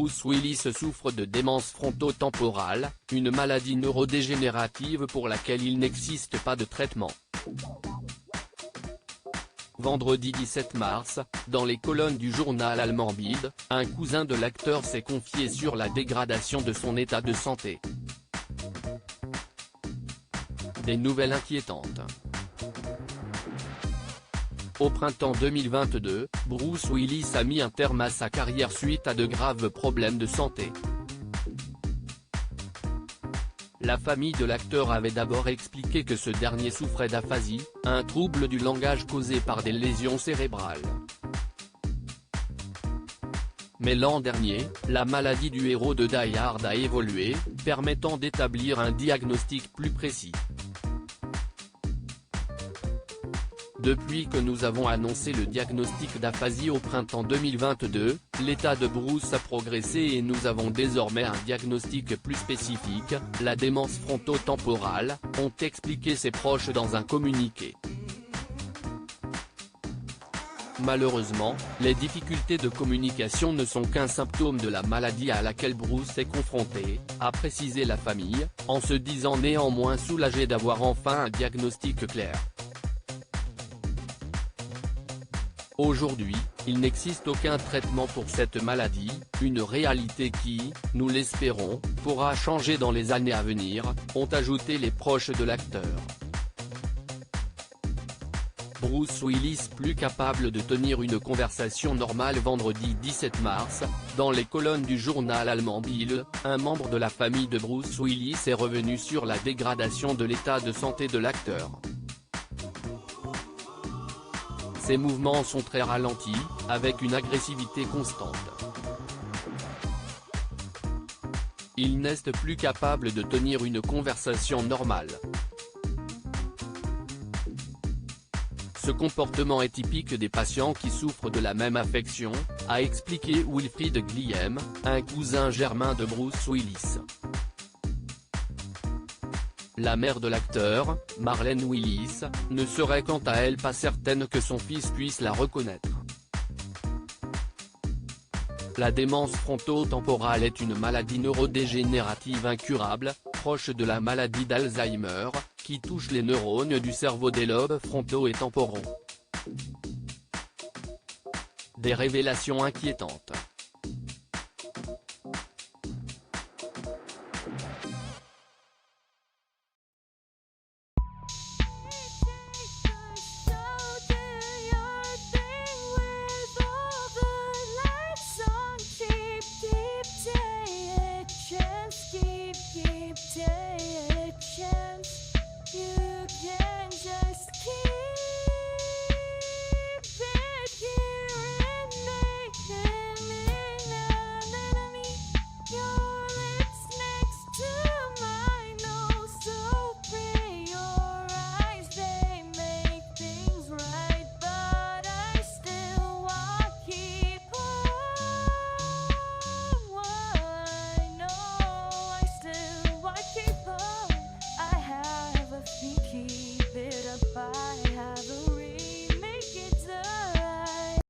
Bruce Willis souffre de démence frontotemporale, une maladie neurodégénérative pour laquelle il n'existe pas de traitement. Vendredi 17 mars, dans les colonnes du journal allemand Bild, un cousin de l'acteur s'est confié sur la dégradation de son état de santé. Des nouvelles inquiétantes. Au printemps 2022, Bruce Willis a mis un terme à sa carrière suite à de graves problèmes de santé. La famille de l'acteur avait d'abord expliqué que ce dernier souffrait d'aphasie, un trouble du langage causé par des lésions cérébrales. Mais l'an dernier, la maladie du héros de Die Hard a évolué, permettant d'établir un diagnostic plus précis. Depuis que nous avons annoncé le diagnostic d'aphasie au printemps 2022, l'état de Bruce a progressé et nous avons désormais un diagnostic plus spécifique, la démence frontotemporale, ont expliqué ses proches dans un communiqué. Malheureusement, les difficultés de communication ne sont qu'un symptôme de la maladie à laquelle Bruce est confronté, a précisé la famille, en se disant néanmoins soulagée d'avoir enfin un diagnostic clair. Aujourd'hui, il n'existe aucun traitement pour cette maladie, une réalité qui, nous l'espérons, pourra changer dans les années à venir, ont ajouté les proches de l'acteur. Bruce Willis plus capable de tenir une conversation normale vendredi 17 mars, dans les colonnes du journal allemand Bild, un membre de la famille de Bruce Willis est revenu sur la dégradation de l'état de santé de l'acteur. Ses mouvements sont très ralentis, avec une agressivité constante. Il n'est plus capable de tenir une conversation normale. Ce comportement est typique des patients qui souffrent de la même affection, a expliqué Wilfried Gliem, un cousin germain de Bruce Willis. La mère de l'acteur, Marlene Willis, ne serait quant à elle pas certaine que son fils puisse la reconnaître. La démence frontotemporale est une maladie neurodégénérative incurable, proche de la maladie d'Alzheimer, qui touche les neurones du cerveau des lobes frontaux et temporaux. Des révélations inquiétantes.